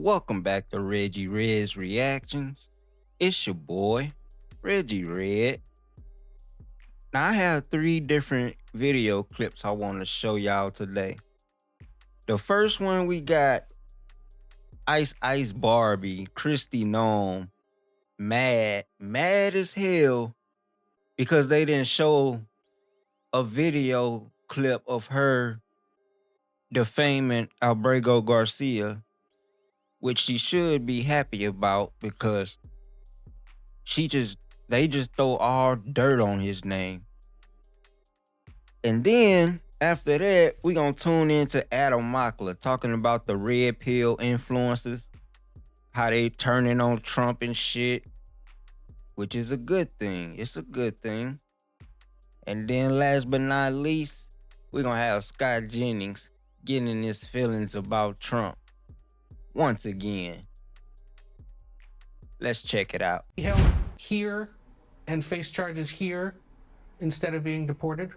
Welcome back to Reggie Redd's Reactions. It's your boy, Reggie Redd. Now, I have three different video clips I want to show y'all today. The first one, we got Ice Ice Barbie, Kristi Noem, mad as hell because they didn't show a video clip of her defaming Albrego Garcia, which she should be happy about because they just throw all dirt on his name. And then after that, we gonna tune into Adam Mockla talking about the red pill influencers, how they turning on Trump and shit, which is a good thing. It's a good thing. And then last but not least, we gonna have Scott Jennings getting his feelings about Trump once again. Let's check it out. Held here and face charges here instead of being deported?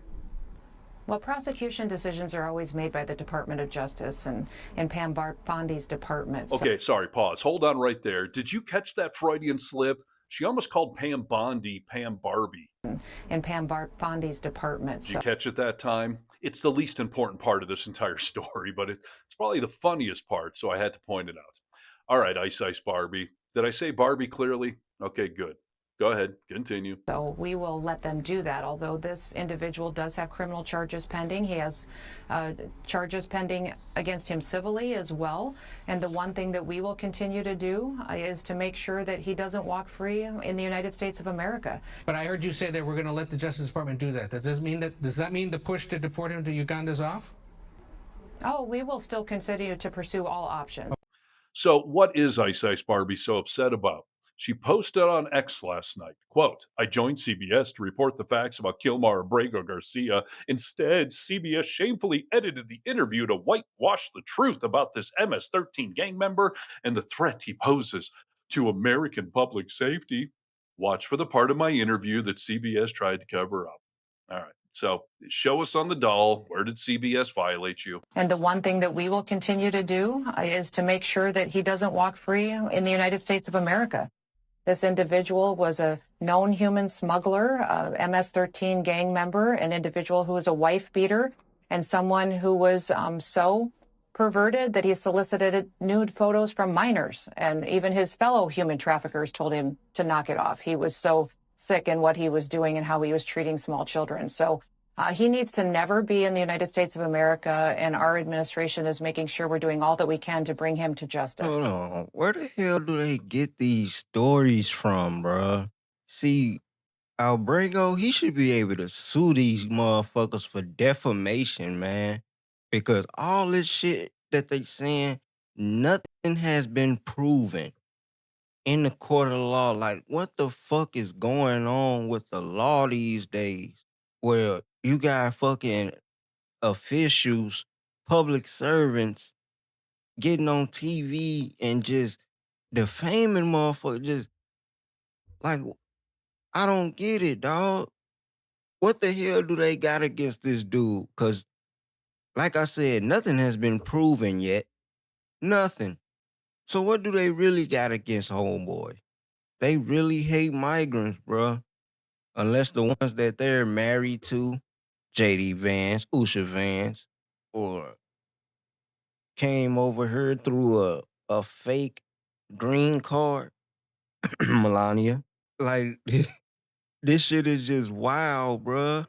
Well, prosecution decisions are always made by the Department of Justice and Pam Bondi's department. Okay, sorry, pause. Hold on right there. Did you catch that Freudian slip? She almost called Pam Bondi Pam Barbie. In Pam Bondi's department. Did you catch it that time? It's the least important part of this entire story, but it's probably the funniest part, so I had to point it out. All right, Ice Ice Barbie. Did I say Barbie clearly? Okay, good. Go ahead, continue. So we will let them do that, although this individual does have criminal charges pending. He has charges pending against him civilly as well. And the one thing that we will continue to do is to make sure that he doesn't walk free in the United States of America. But I heard you say that we're going to let the Justice Department do that. Does that mean the push to deport him to Uganda is off? Oh, we will still continue to pursue all options. So what is Ice Ice Barbie so upset about? She posted on X last night, quote, I joined CBS to report the facts about Kilmar Abrego Garcia. Instead, CBS shamefully edited the interview to whitewash the truth about this MS-13 gang member and the threat he poses to American public safety. Watch for the part of my interview that CBS tried to cover up. All right. So show us on the doll. Where did CBS violate you? And the one thing that we will continue to do is to make sure that he doesn't walk free in the United States of America. This individual was a known human smuggler, MS-13 gang member, an individual who was a wife beater, and someone who was so perverted that he solicited nude photos from minors. And even his fellow human traffickers told him to knock it off. He was so sick in what he was doing and how he was treating small children. So he needs to never be in the United States of America, and our administration is making sure we're doing all that we can to bring him to justice. Hold on. Where the hell do they get these stories from, bruh? See, Albrego, he should be able to sue these motherfuckers for defamation, man. Because all this shit that they saying, nothing has been proven in the court of law. Like, what the fuck is going on with the law these days? Where you got fucking officials, public servants, getting on TV and just defaming motherfuckers. Just like, I don't get it, dog. What the hell do they got against this dude? Because, like I said, nothing has been proven yet. Nothing. So what do they really got against homeboy? They really hate migrants, bruh. Unless the ones that they're married to, J.D. Vance, Usha Vance, or came over here through a fake green card, Melania. Like, this shit is just wild, bruh.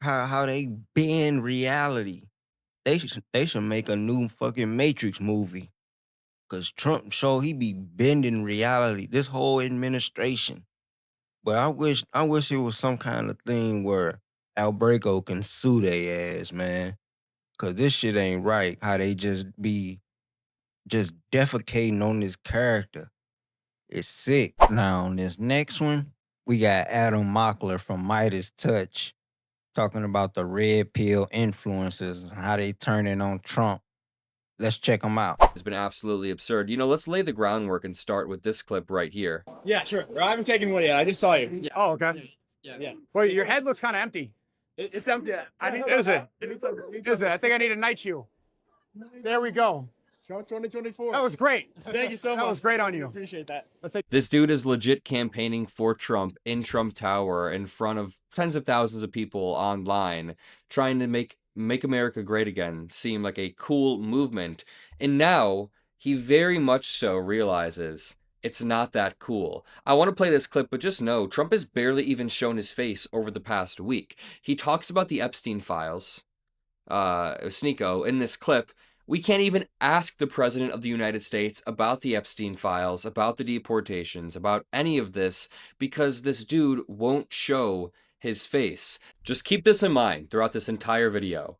How they bend reality. They should make a new fucking Matrix movie. Cause Trump he be bending reality. This whole administration. But I wish it was some kind of thing where Albrego can sue their ass, man. Cause this shit ain't right. How they just be defecating on this character. It's sick. Now on this next one, we got Adam Mockla from Midas Touch talking about the red pill influencers and how they turning on Trump. Let's check them out. It's been absolutely absurd. You know, let's lay the groundwork and start with this clip right here. Yeah, sure. I haven't taken one yet. I just saw you. Yeah. Oh, okay. Yeah. Well, your head looks kind of empty. It's empty. Is it? I think I need a night shoe. There we go. Trump 2024. That was great. Thank you so much. That was great on you. Appreciate that. This dude is legit campaigning for Trump in Trump Tower in front of tens of thousands of people online, trying to make America great again seem like a cool movement. And now he very much so realizes it's not that cool. I want to play this clip, but just know Trump has barely even shown his face over the past week. He talks about the Epstein files, Sneeko, in this clip. We can't even ask the President of the United States about the Epstein files, about the deportations, about any of this, because this dude won't show his face. Just keep this in mind throughout this entire video.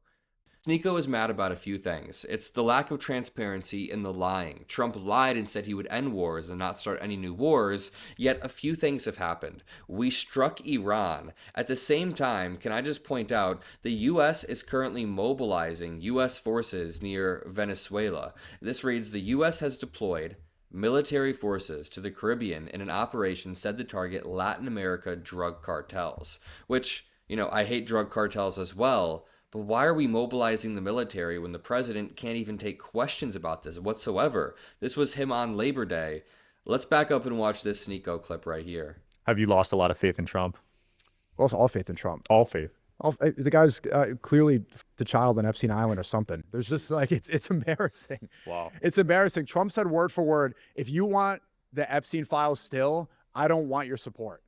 Sneeko is mad about a few things. It's the lack of transparency and the lying. Trump lied and said he would end wars and not start any new wars, yet a few things have happened. We struck Iran. At the same time, can I just point out, the U.S. is currently mobilizing U.S. forces near Venezuela. This reads, the U.S. has deployed military forces to the Caribbean in an operation said to target Latin America drug cartels, which, you know, I hate drug cartels as well. But why are we mobilizing the military when the president can't even take questions about this whatsoever? This was him on Labor Day. Let's back up and watch this Sneeko clip right here. Have you lost a lot of faith in Trump? Lost all faith in Trump. All faith. The guy's clearly the child on Epstein Island or something. There's just like, it's embarrassing. Wow. It's embarrassing. Trump said word for word, if you want the Epstein files still, I don't want your support.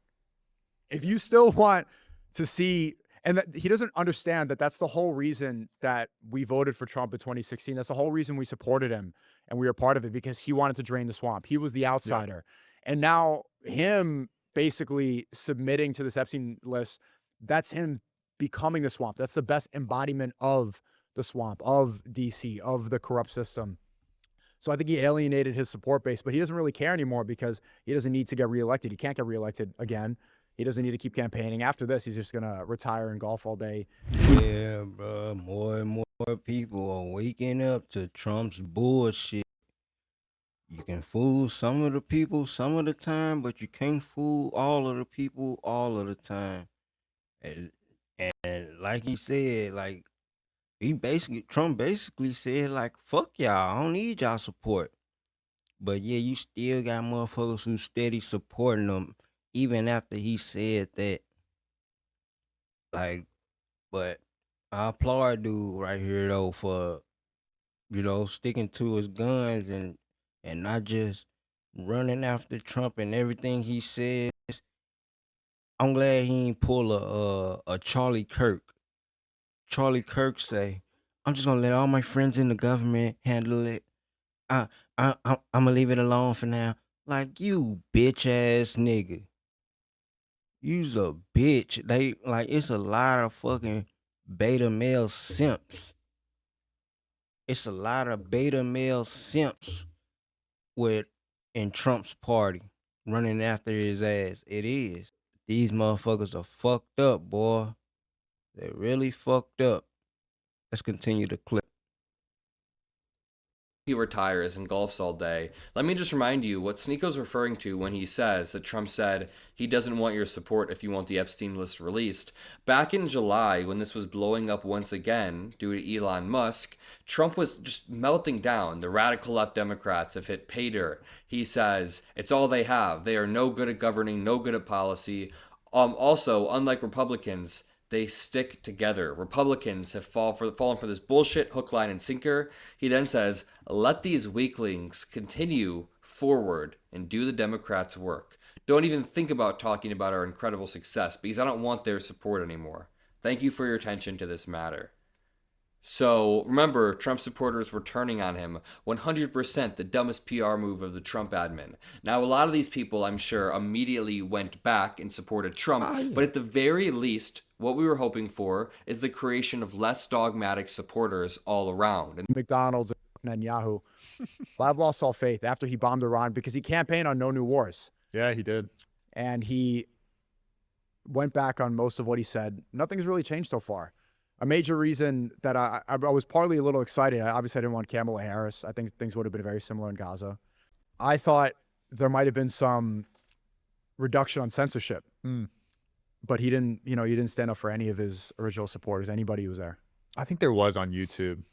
If you still want to see... And he doesn't understand that that's the whole reason that we voted for Trump in 2016. That's the whole reason we supported him and we were part of it, because he wanted to drain the swamp. He was the outsider. Yeah. And now him basically submitting to this Epstein list, that's him becoming the swamp. That's the best embodiment of the swamp, of DC, of the corrupt system. So I think he alienated his support base, but he doesn't really care anymore because he doesn't need to get reelected. He can't get reelected again. He doesn't need to keep campaigning. After this, he's just going to retire and golf all day. Yeah, bro. More and more people are waking up to Trump's bullshit. You can fool some of the people some of the time, but you can't fool all of the people all of the time. And like he said, like, Trump basically said, like, fuck y'all. I don't need y'all support. But yeah, you still got motherfuckers who steady supporting them. Even after he said that, like, but I applaud dude right here though for, you know, sticking to his guns and not just running after Trump and everything he says. I'm glad he ain't pull a Charlie Kirk. Charlie Kirk say, "I'm just gonna let all my friends in the government handle it. I'm gonna leave it alone for now." Like, you bitch ass nigga. You's a bitch. They like, it's a lot of fucking beta male simps. It's a lot of beta male simps in Trump's party running after his ass. It is. These motherfuckers are fucked up, boy. They're really fucked up. Let's continue the clip. He retires and golfs all day. Let me just remind you what Sneeko's referring to when he says that Trump said he doesn't want your support if you want the Epstein list released. Back in July, when this was blowing up once again due to Elon Musk, Trump was just melting down. The radical left Democrats have hit pay dirt. He says it's all they have. They are no good at governing, no good at policy. Also, unlike Republicans, they stick together. Republicans have fallen for this bullshit hook, line, and sinker. He then says, let these weaklings continue forward and do the Democrats' work. Don't even think about talking about our incredible success because I don't want their support anymore. Thank you for your attention to this matter. So remember, Trump supporters were turning on him. 100% the dumbest PR move of the Trump admin. Now, a lot of these people, I'm sure, immediately went back and supported Trump. But at the very least, what we were hoping for is the creation of less dogmatic supporters all around. And McDonald's and Netanyahu. Well, I've lost all faith after he bombed Iran because he campaigned on no new wars. Yeah, he did. And he went back on most of what he said. Nothing's really changed so far. A major reason that I was partly a little excited, obviously I didn't want Kamala Harris. I think things would have been very similar in Gaza. I thought there might have been some reduction on censorship. But he didn't, he didn't stand up for any of his original supporters, anybody who was there. I think there was on YouTube.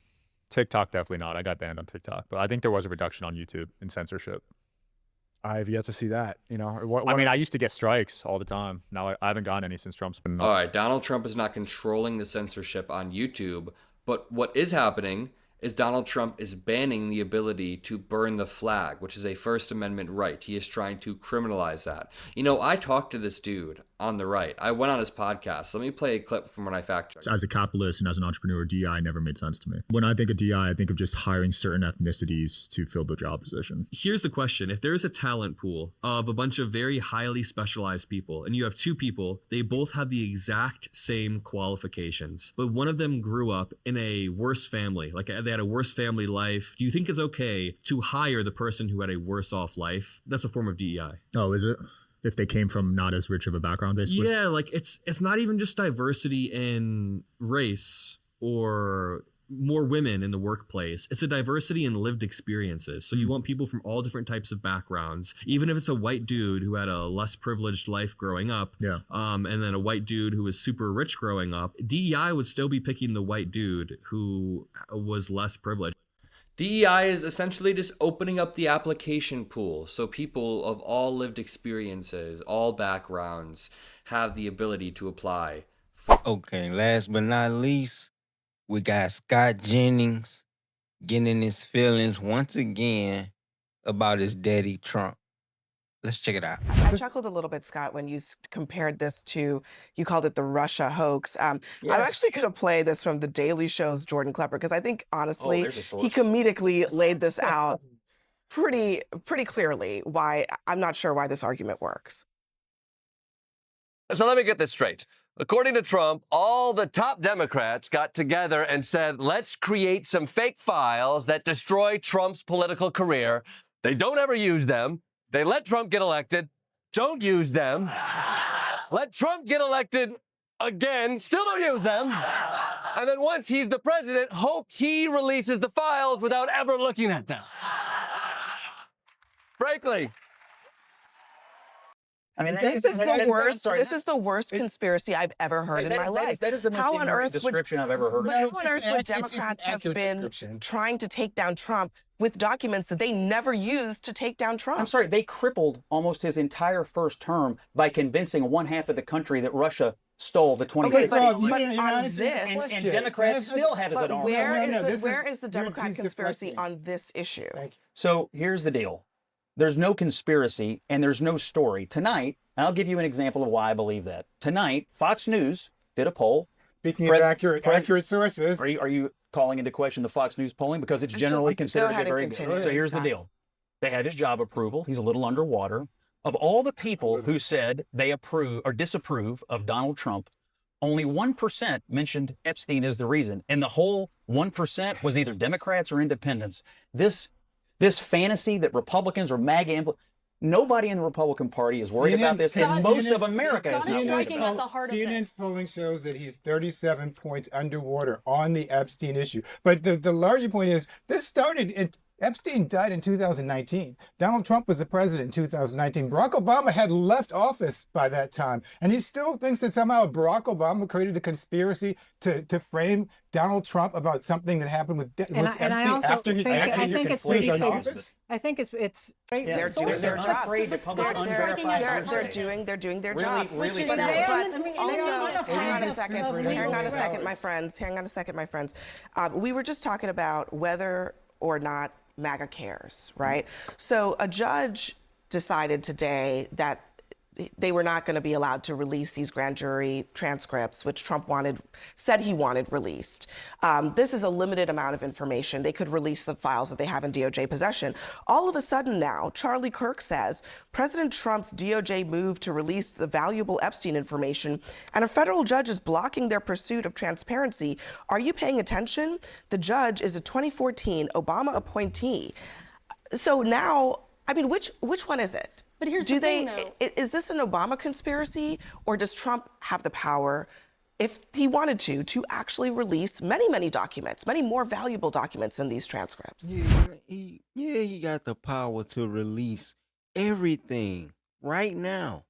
TikTok, definitely not. I got banned on TikTok, but I think there was a reduction on YouTube in censorship. I've yet to see that. You know, I mean, I used to get strikes all the time. Now I haven't gotten any since Trump's been. All right, Donald Trump is not controlling the censorship on YouTube, but what is happening is Donald Trump is banning the ability to burn the flag, which is a First Amendment right. He is trying to criminalize that. You know, I talked to this dude on the right. I went on his podcast. Let me play a clip from when I fact checked. As a capitalist and as an entrepreneur, DI never made sense to me. When I think of DI, I think of just hiring certain ethnicities to fill the job position. Here's the question. If there's a talent pool of a bunch of very highly specialized people, and you have two people, they both have the exact same qualifications, but one of them grew up in a worse family, like they had a worse family life, do you think it's okay to hire the person who had a worse off life? That's a form of DEI. Oh, is it? If they came from not as rich of a background, basically? Yeah, like it's not even just diversity in race or more women in the workplace. It's a diversity in lived experiences. So you want people from all different types of backgrounds, even if it's a white dude who had a less privileged life growing up, and then a white dude who was super rich growing up. DEI would still be picking the white dude who was less privileged. DEI is essentially just opening up the application pool so people of all lived experiences, all backgrounds, have the ability to apply. Okay, last but not least, we got Scott Jennings getting in his feelings once again about his daddy Trump. Let's check it out. I chuckled a little bit, Scott, when you compared this to, you called it the Russia hoax. I'm actually going to play this from The Daily Show's Jordan Klepper, because I think, honestly, he comedically laid this out pretty clearly why, I'm not sure why this argument works. So let me get this straight. According to Trump, all the top Democrats got together and said, let's create some fake files that destroy Trump's political career. They don't ever use them. They let Trump get elected, don't use them. Let Trump get elected again, still don't use them. And then once he's the president, hope he releases the files without ever looking at them. Frankly. I mean, this is the worst. This is the worst conspiracy I've ever heard in my life. That is the most ignorant description I've ever heard. How on earth would Democrats have been trying to take down Trump with documents that they never used to take down Trump? I'm sorry, they crippled almost his entire first term by convincing one half of the country that Russia stole the 2016. Okay, but on this, and Democrats still have it at all. Where is the Democrat conspiracy on this issue? So here's the deal. There's no conspiracy and there's no story. Tonight, and I'll give you an example of why I believe that. Tonight, Fox News did a poll. Speaking of accurate sources. Are you calling into question the Fox News polling? Because it's generally considered to be very good. So here's the deal. They had his job approval. He's a little underwater. Of all the people who said they approve or disapprove of Donald Trump, only 1% mentioned Epstein as the reason. And the whole 1% was either Democrats or independents. This fantasy that Republicans or MAGA nobody in the Republican Party is worried about this, and most of America is not worried about it. CNN's polling shows that he's 37 points underwater on the Epstein issue. But the larger point is, this started in Epstein died in 2019. Donald Trump was the president in 2019. Barack Obama had left office by that time. And he still thinks that somehow Barack Obama created a conspiracy to frame Donald Trump about something that happened with Epstein after he was in office. I think it's they're doing their job. They're doing their jobs. Really, but also, hang on a second, my friends. We were just talking about whether or not MAGA cares, right? So a judge decided today that they were not going to be allowed to release these grand jury transcripts, which Trump said he wanted released. This is a limited amount of information. They could release the files that they have in DOJ possession. All of a sudden now, Charlie Kirk says President Trump's DOJ moved to release the valuable Epstein information, and a federal judge is blocking their pursuit of transparency. Are you paying attention? The judge is a 2014 Obama appointee. So now, I mean, which one is it? But here's the thing, though. Is this an Obama conspiracy, or does Trump have the power, if he wanted to actually release many documents, many more valuable documents than these transcripts? He got the power to release everything right now.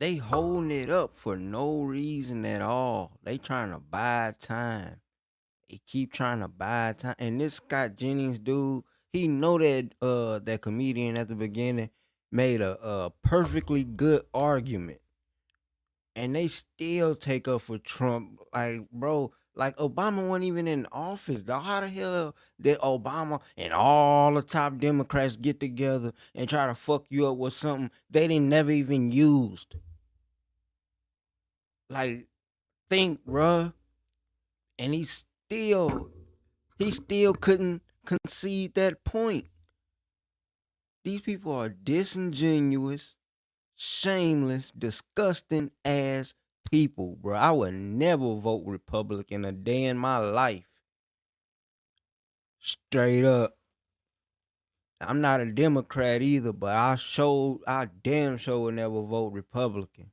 They holding it up for no reason at all. They trying to buy time. he keep trying to buy time. And this Scott Jennings dude, he know that that comedian at the beginning made a perfectly good argument, and they still take up for Trump. Like, bro, like Obama wasn't even in office. How the hell did Obama and all the top Democrats get together and try to fuck you up with something they didn't never even used? Like, think, bruh. And he still couldn't concede that point. These people are disingenuous, shameless, disgusting ass people, bro. I would never vote Republican a day in my life. Straight up. I'm not a Democrat either, but I damn sure would never vote Republican.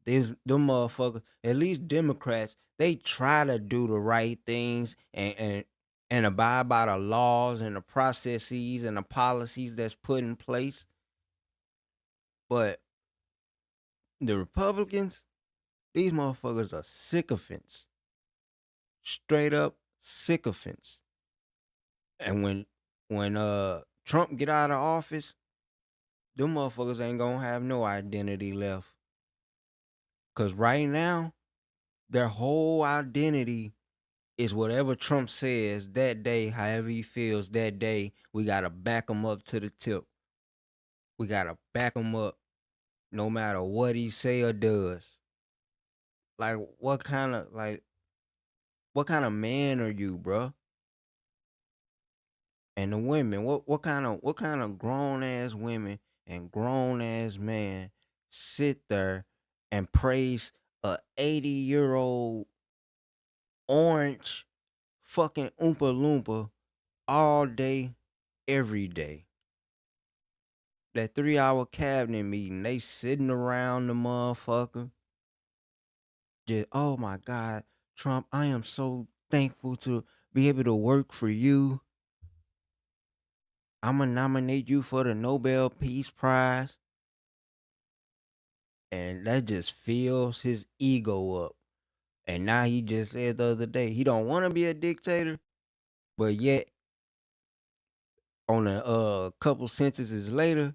Them motherfuckers, at least Democrats, they try to do the right things and abide by the laws and the processes and the policies that's put in place. But the Republicans, these motherfuckers are sycophants. Straight up sycophants. And when Trump get out of office, them motherfuckers ain't gonna have no identity left. Cause right now, their whole identity is whatever Trump says that day, however he feels that day. We gotta back him up to the tip. We gotta back him up no matter what he say or does. Like, what kind of man are you, bro? And the women, what kind of grown ass women and grown ass man sit there and praise a 80-year-old orange fucking Oompa Loompa all day, every day? That 3-hour cabinet meeting, they sitting around the motherfucker. Just, oh my God, Trump, I am so thankful to be able to work for you. I'm gonna nominate you for the Nobel Peace Prize. And that just fills his ego up. And now he just said the other day, he don't want to be a dictator, but yet on a couple sentences later,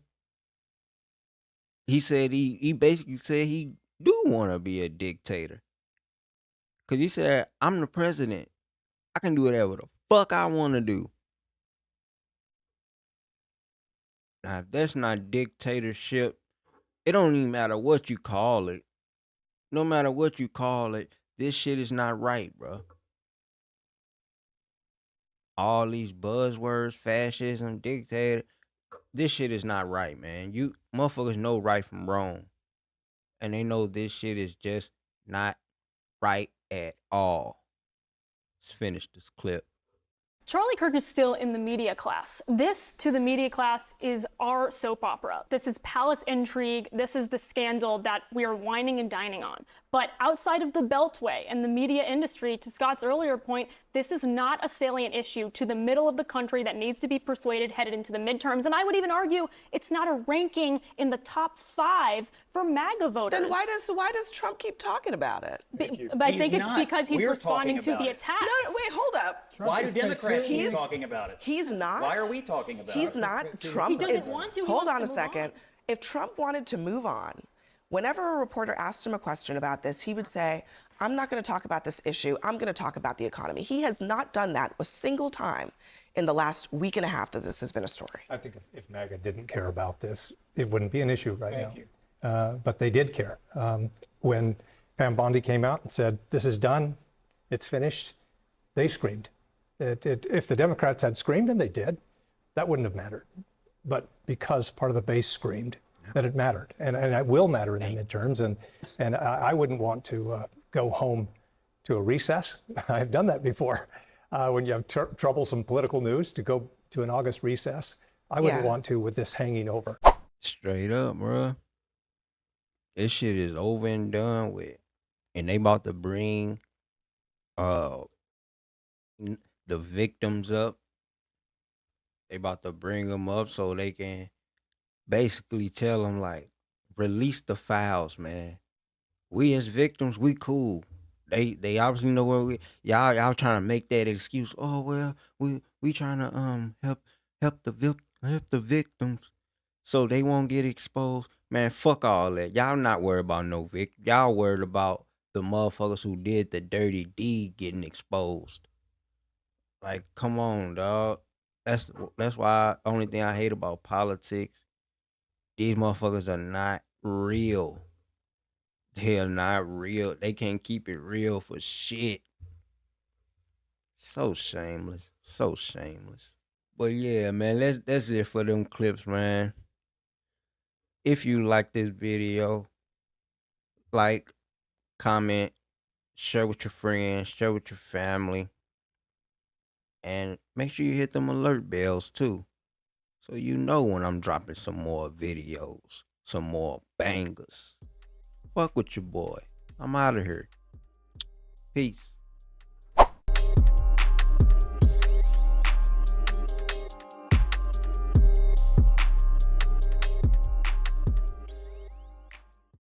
he said he basically said he do want to be a dictator. Cause he said, I'm the president. I can do whatever the fuck I want to do. Now, if that's not dictatorship, it don't even matter what you call it. No matter what you call it, this shit is not right, bro. All these buzzwords, fascism, dictator, this shit is not right, man. You motherfuckers know right from wrong. And they know this shit is just not right at all. Let's finish this clip. Charlie Kirk is still in the media class. This, to the media class, is our soap opera. This is palace intrigue. This is the scandal that we are whining and dining on. But outside of the Beltway and the media industry, to Scott's earlier point, this is not a salient issue to the middle of the country that needs to be persuaded headed into the midterms. And I would even argue it's not a ranking in the top 5 for MAGA voters. Then why does Trump keep talking about it? But I think it's because he's responding to the attacks. No, wait, hold up. Why do Democrats keep talking about it? He's not. Why are we talking about it? He's not. Trump he doesn't want to. Hold on a second. If Trump wanted to move on, whenever a reporter asked him a question about this, he would say, I'm not going to talk about this issue. I'm going to talk about the economy. He has not done that a single time in the last week and a half that this has been a story. I think if MAGA didn't care about this, it wouldn't be an issue right now. Thank you. But they did care. When Pam Bondi came out and said, this is done, it's finished, they screamed. If the Democrats had screamed, and they did, that wouldn't have mattered. But because part of the base screamed, that it mattered. And it will matter in the midterms. And I wouldn't want to go home to a recess. I've done that before. When you have troublesome political news, to go to an August recess. I wouldn't want to with this hanging over. Straight up, bro. This shit is over and done with. And they about to bring the victims up. They about to bring them up so they can basically tell them, like, release the files, man. We as victims, we cool. They obviously know where y'all trying to make that excuse. Oh well, we trying to help the victims so they won't get exposed. Man, fuck all that. Y'all not worried about no victim. Y'all worried about the motherfuckers who did the dirty deed getting exposed. Like, come on, dog. That's why only thing I hate about politics, these motherfuckers are not real. They are not real. They can't keep it real for shit. So shameless. So shameless. But yeah, man, that's it for them clips, man. If you like this video, like, comment, share with your friends, share with your family, and make sure you hit them alert bells too, so you know when I'm dropping some more videos, some more bangers. Fuck with your boy. I'm out of here. Peace.